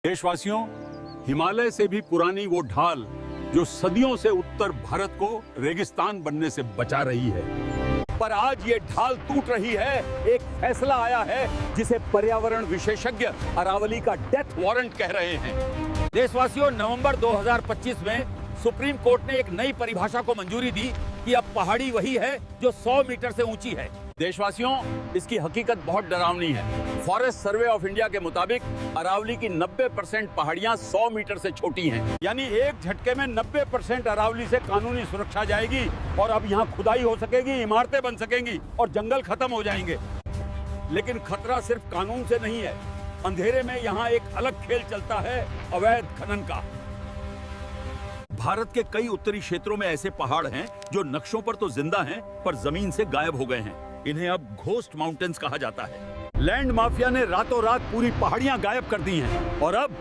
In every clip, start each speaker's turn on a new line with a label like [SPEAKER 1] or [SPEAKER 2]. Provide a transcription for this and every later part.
[SPEAKER 1] देशवासियों, हिमालय से भी पुरानी वो ढाल जो सदियों से उत्तर भारत को रेगिस्तान बनने से बचा रही है, पर आज ये ढाल टूट रही है। एक फैसला आया है जिसे पर्यावरण विशेषज्ञ अरावली का डेथ वारंट कह रहे हैं। देशवासियों, नवंबर 2025 में सुप्रीम कोर्ट ने एक नई परिभाषा को मंजूरी दी कि अब पहाड़ी वही है जो 100 मीटर से ऊंची है। देशवासियों, इसकी हकीकत बहुत डरावनी है। फॉरेस्ट सर्वे ऑफ इंडिया के मुताबिक अरावली की 90% पहाड़ियां 100 मीटर से छोटी हैं। यानी एक झटके में 90% अरावली से कानूनी सुरक्षा जाएगी और अब यहाँ खुदाई हो सकेगी, इमारतें बन सकेंगी और जंगल खत्म हो जाएंगे। लेकिन खतरा सिर्फ कानून से नहीं है। अंधेरे में यहाँ एक अलग खेल चलता है, अवैध खनन का। भारत के कई उत्तरी क्षेत्रों में ऐसे पहाड़ हैं जो नक्शों पर तो जिंदा हैं, पर जमीन से गायब हो गए हैं। इन्हें अब घोस्ट माउंटेन्स कहा जाता है। लैंड माफिया ने रातों रात पूरी पहाड़ियां गायब कर दी हैं और अब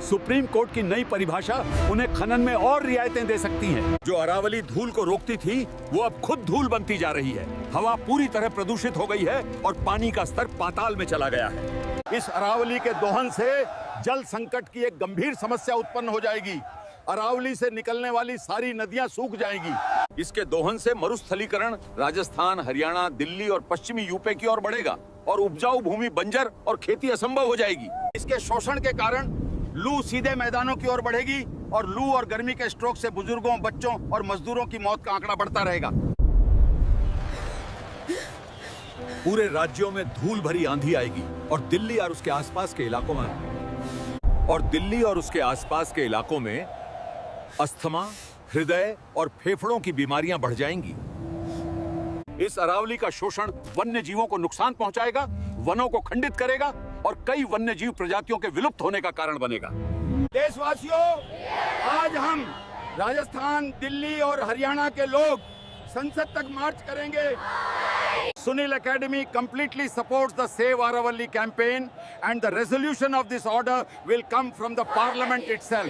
[SPEAKER 1] सुप्रीम कोर्ट की नई परिभाषा उन्हें खनन में और रियायतें दे सकती है। जो अरावली धूल को रोकती थी, वो अब खुद धूल बनती जा रही है। हवा पूरी तरह प्रदूषित हो गई है और पानी का स्तर पाताल में चला गया है। इस अरावली के दोहन से जल संकट की एक गंभीर समस्या उत्पन्न हो जाएगी। अरावली से निकलने वाली सारी नदियां सूख जाएंगी। इसके दोहन से मरुस्थलीकरण राजस्थान, हरियाणा, दिल्ली और पश्चिमी यूपी की ओर बढ़ेगा और उपजाऊ भूमि बंजर और खेती असंभव हो जाएगी। इसके शोषण के कारण लू सीधे मैदानों की ओर बढ़ेगी और लू और गर्मी के स्ट्रोक से बुजुर्गों, बच्चों और मजदूरों की मौत का आंकड़ा बढ़ता रहेगा। पूरे राज्यों में धूल भरी आंधी आएगी और दिल्ली और उसके आसपास के इलाकों में अस्थमा, हृदय और फेफड़ों की बीमारियां बढ़ जाएंगी। इस अरावली का शोषण वन्य जीवों को नुकसान पहुंचाएगा, वनों को खंडित करेगा और कई वन्य जीव प्रजातियों के विलुप्त होने का कारण बनेगा। देशवासियों, आज हम राजस्थान, दिल्ली और हरियाणा के लोग संसद तक मार्च करेंगे। Sunil Academy completely supports the Save Aravalli campaign and the resolution of this order will come from the parliament itself.